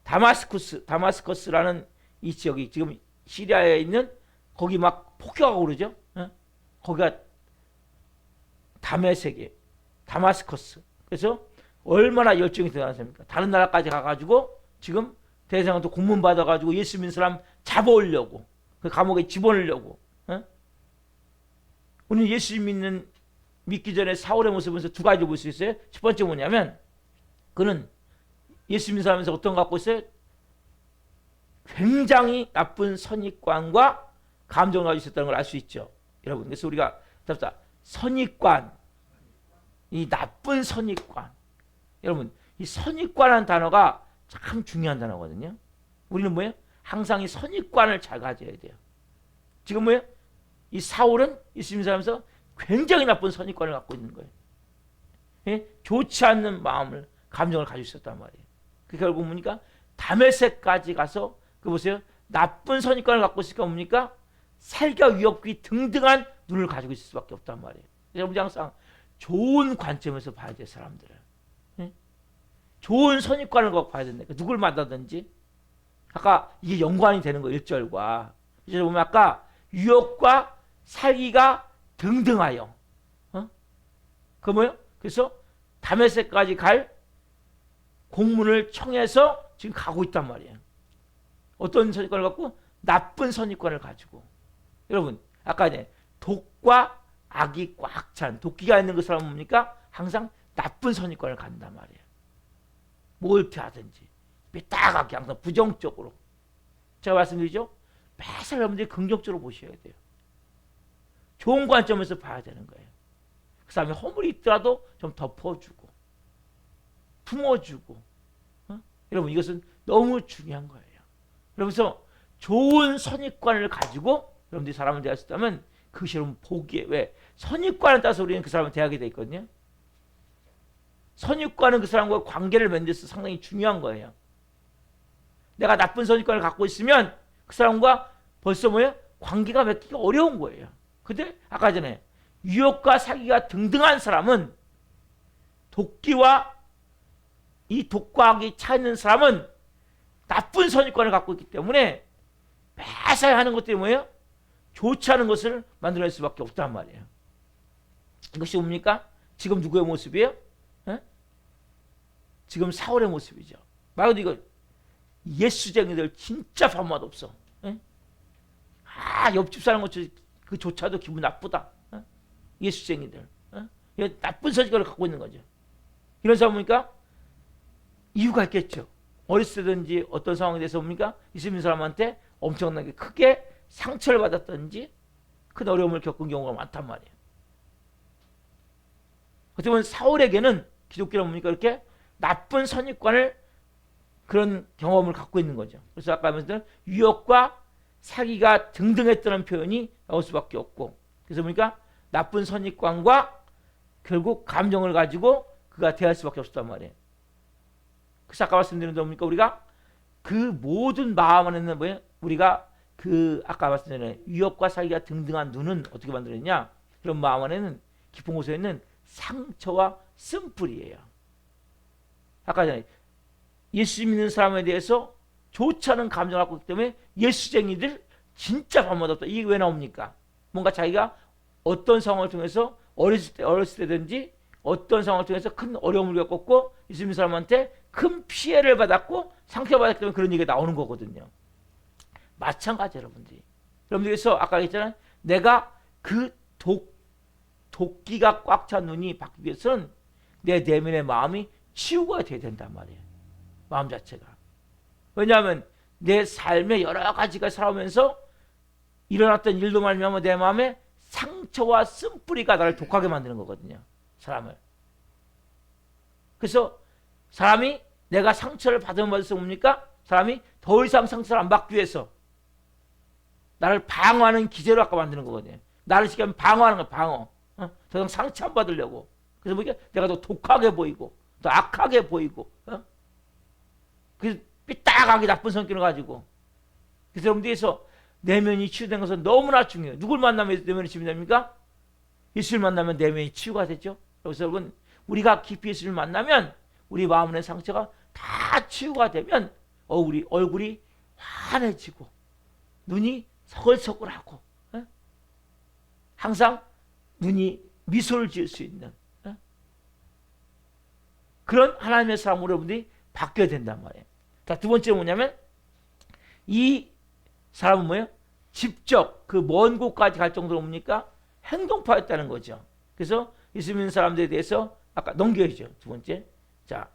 다마스커스라는 이 지역이 지금 시리아에 있는 거기 막 폭격하고 그러죠. 거기가 다메섹이에요. 다마스커스. 그래서 얼마나 열정이 대단합니까? 다른 나라까지 가가지고 지금 대사관도 공문 받아가지고 예수 믿는 사람 잡아오려고 그 감옥에 집어넣으려고. 우리는 예수 믿기 전에 사울의 모습에서 두 가지 볼 수 있어요. 첫 번째 뭐냐면 그는 예수 믿는 사람에서 어떤 거 갖고 있어요? 굉장히 나쁜 선입관과 감정을 가지고 있었다는 걸 알 수 있죠. 여러분 그래서 우리가 선입관, 이 나쁜 선입관. 여러분 이 선입관이라는 단어가 참 중요한 단어거든요. 우리는 뭐예요? 항상 이 선입관을 잘 가져야 돼요. 지금 뭐예요? 이 사울은 예수님 사람에서 굉장히 나쁜 선입관을 갖고 있는 거예요. 예? 좋지 않는 마음을 감정을 가지고 있었단 말이에요. 그 결국 뭡니까? 다메섹까지 가서 그 보세요. 나쁜 선입관을 갖고 있으니까 뭡니까? 살기가 위협기 등등한 눈을 가지고 있을 수밖에 없단 말이에요. 여러분이 항상 좋은 관점에서 봐야 돼요. 사람들을. 예? 좋은 선입관을 갖고 봐야 된다. 누굴 만나든지. 아까 이게 연관이 되는 거예요. 1절과. 이제 보면 아까 유혹과 살기가 등등하여. 그 뭐예요? 그래서 다메섹까지 갈 공문을 청해서 지금 가고 있단 말이에요. 어떤 선입관을 갖고? 나쁜 선입관을 가지고. 여러분 아까 이제 독과 악이 꽉 찬 도끼가 있는 그 사람은 뭡니까? 항상 나쁜 선입관을 갖는단 말이에요. 뭘 피하든지 삐딱하게 항상 부정적으로. 제가 말씀드리죠. 매사 여러분들이 긍정적으로 보셔야 돼요. 좋은 관점에서 봐야 되는 거예요. 그 사람이 허물이 있더라도 좀 덮어주고 품어주고. 여러분 이것은 너무 중요한 거예요. 그러면서 좋은 선입관을 가지고 여러분들이 사람을 대할 수 있다면 그것이 여러분 복이에요. 왜? 선입관을 따서 우리는 그 사람을 대하게 돼 있거든요. 선입관은 그 사람과 관계를 맺는 데서 상당히 중요한 거예요. 내가 나쁜 선입관을 갖고 있으면 그 사람과 벌써 뭐예요? 관계가 맺기가 어려운 거예요. 근데 아까 전에 유혹과 사기가 등등한 사람은 도끼와 이 독과학이 차 있는 사람은 나쁜 선입관을 갖고 있기 때문에 매사에 하는 것들이 뭐예요? 좋지 않은 것을 만들어낼 수밖에 없단 말이에요. 이것이 뭡니까? 지금 누구의 모습이에요? 에? 지금 사울의 모습이죠. 말 그대로 이거 예수쟁이들 진짜 밥맛 없어. 에? 옆집 사는 것 그조차도 기분 나쁘다. 에? 예수쟁이들. 나쁜 선입관을 갖고 있는 거죠. 이런 사람 보니까 이유가 있겠죠. 어렸을 때든지 어떤 상황에 대해서 뭡니까? 있는 사람한테 엄청나게 크게 상처를 받았든지 큰 어려움을 겪은 경우가 많단 말이에요. 어떻게 보면 사울에게는 기독교는 뭡니까? 이렇게 나쁜 선입관을 그런 경험을 갖고 있는 거죠. 그래서 아까 말씀드린 유혹과 사기가 등등했다는 표현이 나올 수밖에 없고, 그래서 보니까 나쁜 선입관과 결국 감정을 가지고 그가 대할 수밖에 없었단 말이에요. 그래서 아까 말씀드린 대로 뭡니까? 우리가 그 모든 마음 안에는 뭐예요? 우리가 그 아까 말씀드린 유혹과 사기가 등등한 눈은 어떻게 만들었냐? 그런 마음 안에는 깊은 곳에 있는 상처와 쓴뿌리예요. 아까 전에 예수 믿는 사람에 대해서 좋지 않은 감정을 갖고 있기 때문에 예수쟁이들 진짜 밥맛 없다. 이게 왜 나옵니까? 뭔가 자기가 어떤 상황을 통해서 어렸을 때든지 어떤 상황을 통해서 큰 어려움을 겪었고 예수 믿는 사람한테 큰 피해를 받았고 상처받았기 때문에 그런 얘기가 나오는 거거든요. 마찬가지 여러분들이. 여러분들께서 아까 얘기했잖아요. 내가 그 도끼가 꽉 찬 눈이 바뀌기 위해서는 내 내면의 마음이 치유가 돼야 된단 말이에요. 마음 자체가. 왜냐하면 내 삶에 여러 가지가 살아오면서 일어났던 일도 말미암아 내 마음에 상처와 쓴뿌리가 나를 독하게 만드는 거거든요. 사람을. 그래서 사람이 내가 상처를 받으면 받을수록 뭡니까? 사람이 더 이상 상처를 안 받기 위해서 나를 방어하는 기제로 아까 만드는 거거든요. 나를 시키면 방어하는 거야. 방어. 더 이상 상처 안 받으려고. 그래서 뭐냐? 내가 더 독하게 보이고 더 악하게 보이고 그래서 삐딱하게 나쁜 성격을 가지고. 그래서 여러분들께서 내면이 치유된 것은 너무나 중요해요. 누굴 만나면 내면이 치유됩니까? 예수를 만나면 내면이 치유가 되죠. 그래서 여러분 우리가 깊이 예수를 만나면 우리 마음의 상처가 다 치유가 되면 우리 얼굴이 환해지고 눈이 서글서글하고 항상 눈이 미소를 지을 수 있는 그런 하나님의 사람으로 여러분들이 바뀌어야 된단 말이에요. 자, 두 번째 뭐냐면 이 사람은 뭐예요? 직접 그 먼 곳까지 갈 정도로 뭡니까? 행동파였다는 거죠. 그래서 예수 믿는 사람들에 대해서 아까 넘겨야죠. 두 번째. 자,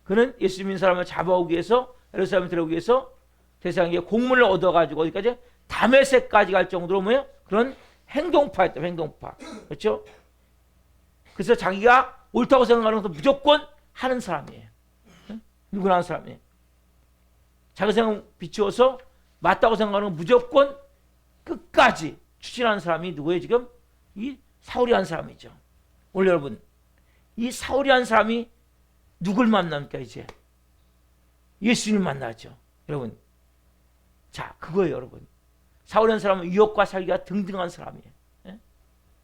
그는 예수 믿는 사람을 잡아오기 위해서 예루살렘에 들어오기 위해서 세상에 공문을 얻어가지고 어디까지? 다메섹까지 갈 정도로 뭐예요? 그런 행동파였다. 행동파. 그렇죠? 그래서 자기가 옳다고 생각하는 것도 무조건 하는 사람이에요. 누구나 하는 사람이에요. 자기 생각 비추어서 맞다고 생각하는 건 무조건 끝까지 추진하는 사람이 누구예요? 지금 이 사울이 한 사람이죠. 오늘 여러분 이 사울이 한 사람이 누굴 만납니까? 이제 예수님 만나죠. 여러분 자 그거예요. 여러분 사울이 한 사람은 유혹과 사기가 등등한 사람이에요.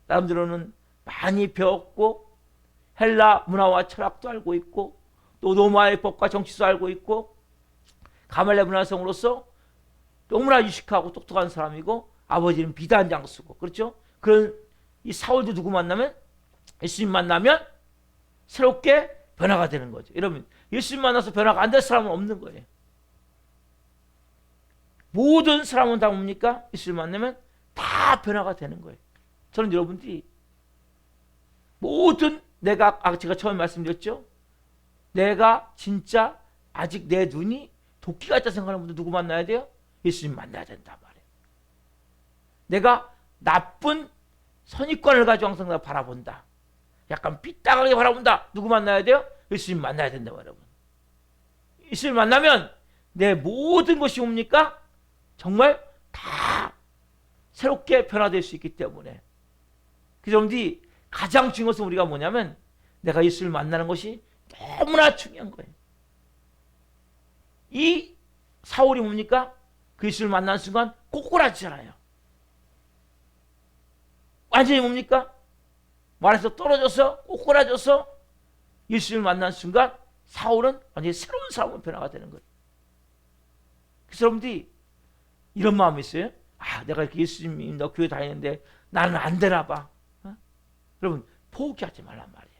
나름대로는 많이 배웠고 헬라 문화와 철학도 알고 있고 또 로마의 법과 정치도 알고 있고 가말레 문화성으로서 너무나 유식하고 똑똑한 사람이고 아버지는 비단 장수고 그렇죠? 그런 이 사울도 누구 만나면 예수님 만나면 새롭게 변화가 되는 거죠. 여러분 예수님 만나서 변화가 안 될 사람은 없는 거예요. 모든 사람은 다 뭡니까? 예수님 만나면 다 변화가 되는 거예요. 저는 여러분들이 모든 제가 처음에 말씀드렸죠. 내가 진짜 아직 내 눈이 도끼 같다 생각하는 분들 누구 만나야 돼요? 예수님 만나야 된단 말이에요. 내가 나쁜 선입관을 가지고 항상 나 바라본다. 약간 삐딱하게 바라본다. 누구 만나야 돼요? 예수님 만나야 된다 여러분. 예수님 만나면 내 모든 것이 뭡니까? 정말 다 새롭게 변화될 수 있기 때문에. 그래서 여러분들이 가장 중요한 것은 우리가 뭐냐면 내가 예수를 만나는 것이 너무나 중요한 거예요. 이 사울이 뭡니까? 그 예수를 만나는 순간 꼬꾸라지잖아요. 완전히 뭡니까? 말에서 떨어져서 꼬꾸라져서 예수를 만난 순간 사울은 완전히 새로운 사람으로 변화가 되는 거예요. 그래서 여러분들이 이런 마음이 있어요. 아, 내가 이렇게 예수님 믿는다 교회 다니는데 나는 안 되나 봐. 어? 여러분 포기하지 말란 말이에요.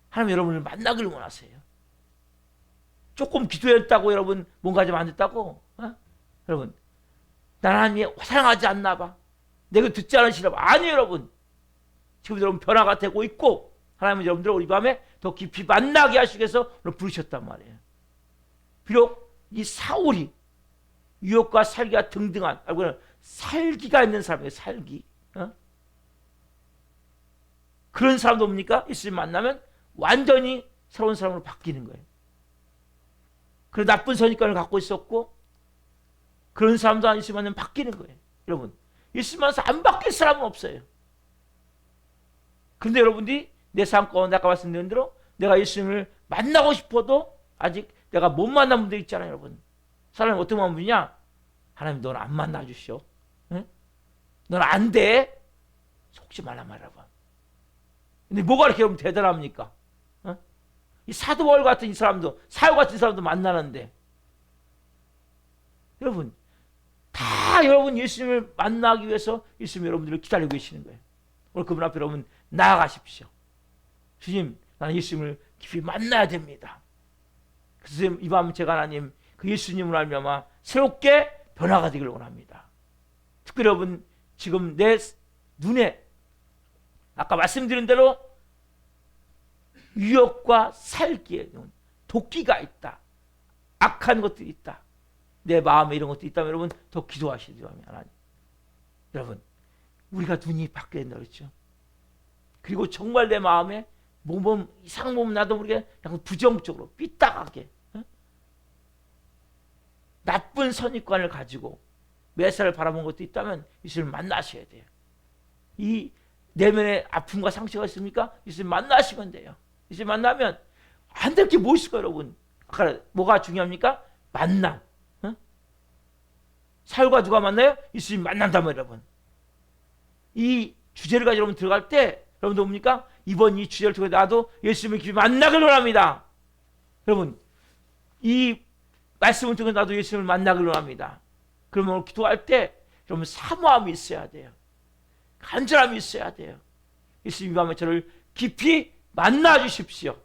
하나님 여러분을 만나길 원하세요. 조금 기도했다고 여러분 뭔가 좀 안 됐다고? 어? 여러분 나는 하나님이 사랑하지 않나 봐. 내가 듣지 않으시나 봐. 아니에요 여러분. 지금 여러분 변화가 되고 있고 하나님은 여러분들을 우리 밤에 더 깊이 만나게 하시기 위해서 오늘 부르셨단 말이에요. 비록 이 사울이 유혹과 살기가 등등한 살기가 있는 사람이에요. 살기. 어? 그런 사람도 뭡니까? 예수님 만나면 완전히 새로운 사람으로 바뀌는 거예요. 그런 나쁜 선입관을 갖고 있었고 그런 사람도 예수님 만나면 바뀌는 거예요. 여러분 예수님 만나서 안 바뀔 사람은 없어요. 그런데 여러분들이 내 삶 가운데 아까 말씀드린 대로 내가 예수님을 만나고 싶어도 아직 내가 못 만난 분들 있잖아요. 여러분 사람이 어떤 마음이냐? 하나님 넌 안 만나 주시오. 응? 넌 안 돼. 속지 말란 말이야. 근데 뭐가 이렇게 여러분 대단합니까? 어? 이 사도 바울 같은 이 사람도 사울 같은 사람도 만나는데 여러분 다 여러분 예수님을 만나기 위해서 예수님 여러분들을 기다리고 계시는 거예요. 오늘 그분 앞에 여러분 나아가십시오. 주님 나는 예수님을 깊이 만나야 됩니다. 그래서 이 밤 제가 하나님 그 예수님을 알며마 새롭게 변화가 되기를 원합니다. 특별히 여러분 지금 내 눈에 아까 말씀드린 대로 유혹과 살기에 도끼가 있다. 악한 것들이 있다. 내 마음에 이런 것도 있다면 여러분 더 기도하시기 바랍니다. 하나님. 여러분 우리가 눈이 바뀌어야 된다 그랬죠. 그리고 정말 내 마음에 몸 이상 몸 나도 모르게 약간 부정적으로 삐딱하게 나쁜 선입관을 가지고 매사를 바라본 것도 있다면 예수님을 만나셔야 돼요. 이 내면에 아픔과 상처가 있습니까? 예수님 만나시면 돼요. 예수님 만나면 안 될 게 뭐 있을까요, 여러분? 아까 뭐가 중요합니까? 만남. 어? 사울과 누가 만나요? 예수님 만난다면 여러분. 이 주제를 가지고 여러분 들어갈 때 여러분도 뭡니까? 이번 이 주제를 통해 나도 예수님을 깊이 만나길 원합니다. 여러분 이 말씀을 통해 나도 예수님을 만나길 원합니다. 그러면 오늘 기도할 때 여러분 사모함이 있어야 돼요. 간절함이 있어야 돼요. 예수님 이 밤에 저를 깊이 만나 주십시오.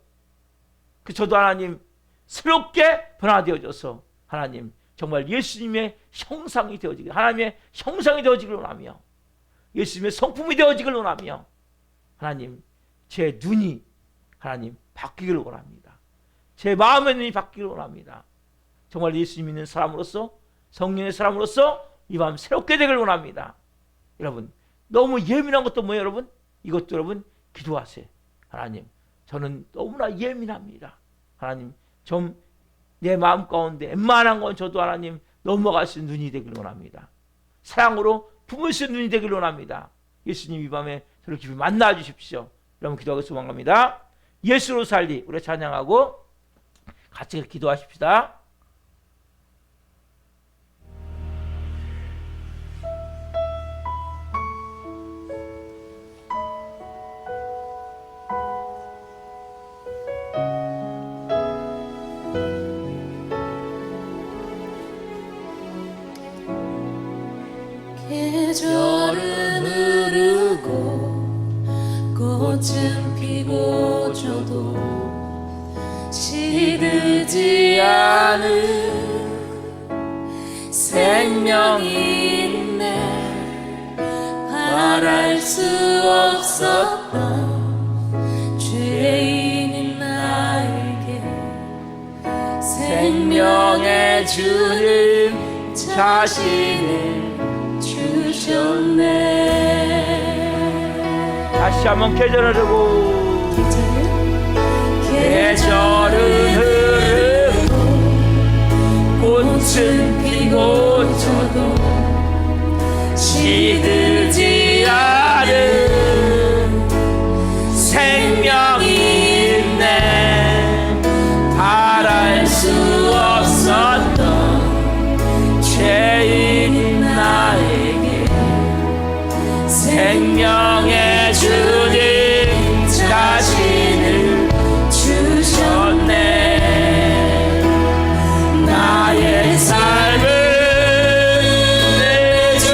그 저도 하나님 새롭게 변화되어져서 하나님 정말 예수님의 형상이 되어지길 하나님의 형상이 되어지길 원하며 예수님의 성품이 되어지길 원하며 하나님 제 눈이 하나님 바뀌기를 원합니다. 제 마음의 눈이 바뀌기를 원합니다. 정말 예수님 믿는 사람으로서 성령의 사람으로서 이 밤 새롭게 되길 원합니다. 여러분 너무 예민한 것도 뭐예요 여러분? 이것도 여러분 기도하세요. 하나님 저는 너무나 예민합니다. 하나님 좀 내 마음 가운데 웬만한 건 저도 하나님 넘어갈 수 있는 눈이 되길 원합니다. 사랑으로 품을 수 있는 눈이 되길 원합니다. 예수님 이 밤에 저를 깊이 만나 주십시오. 여러분 기도하고 소망합니다. 예수로 살리 우리 찬양하고 같이 기도하십시다. 계절은 흐르고 꽃은 피고 저도 시들지 않은 생명이 있네. 바랄 수 없었던 죄인인 나에게 생명의 주님 자신을 주셨네. 다시 한번 계절을 흐르고 계절은 흐르고 꽃은 피고 저도 시들지 않은 생명이 있네. 바랄 수 없었던 죄인인 나에게 생명의 주님 자신을 주셨네. 나의 삶을 내 주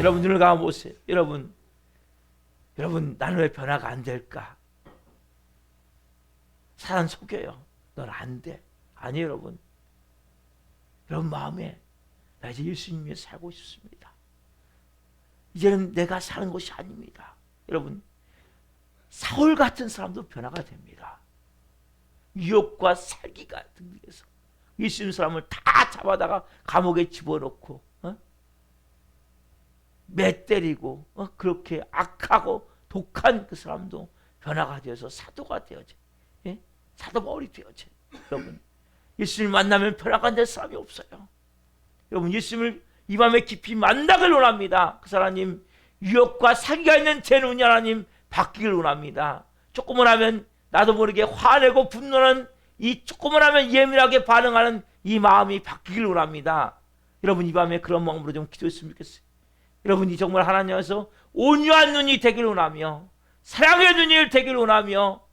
여러분 눈을 감아보세요. 여러분 나는 왜 변화가 안 될까? 사람 속여요. 넌 안 돼. 아니에요, 여러분. 여러분 마음에 나 이제 예수님이 살고 싶습니다. 이제는 내가 사는 것이 아닙니다. 여러분 사울 같은 사람도 변화가 됩니다. 유혹과 살기가 등에서 예수님 사람을 다 잡아다가 감옥에 집어넣고 매 때리고 그렇게 악하고 독한 그 사람도 변화가 되어서 사도가 되어져. 예? 사도 바울이 되어져. 여러분 예수님을 만나면 변화가 안 될 사람이 없어요. 여러분 예수님을 이 밤에 깊이 만나길 원합니다. 그 하나님 유혹과 사기가 있는 제 눈이 하나님 바뀌길 원합니다. 조금만 하면 나도 모르게 화내고 분노하는 이 조금만 하면 예민하게 반응하는 이 마음이 바뀌길 원합니다. 여러분 이 밤에 그런 마음으로 좀 기도했으면 좋겠어요. 여러분이 정말 하나님께서 온유한 눈이 되길 원하며 사랑의 눈이 되길 원하며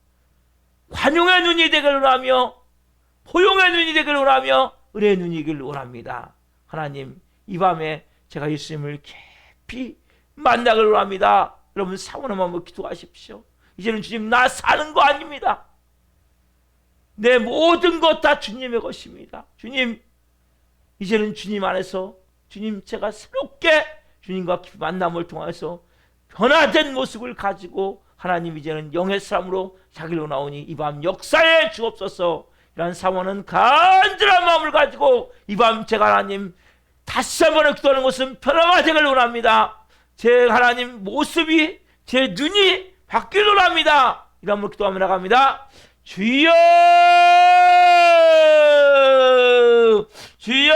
관용의 눈이 되길 원하며 포용의 눈이 되길 원하며 은혜의 눈이 되길 원합니다. 하나님 이 밤에 제가 예수님을 깊이 만나길 원합니다. 여러분 사모님 한번 기도하십시오. 이제는 주님 나 사는 거 아닙니다. 내 모든 것 다 주님의 것입니다. 주님 이제는 주님 안에서 주님 제가 새롭게 주님과 깊이 만남을 통해서 변화된 모습을 가지고 하나님 이제는 영의 사람으로 자기로 나오니 이 밤 역사에 주옵소서. 이런 사모는 간절한 마음을 가지고 이 밤 제가 하나님 다시 한번 기도하는 것은 변화가 되길 원합니다. 제 하나님 모습이 제 눈이 바뀌길 원합니다. 이런 말 기도하며 나갑니다. 주여 주여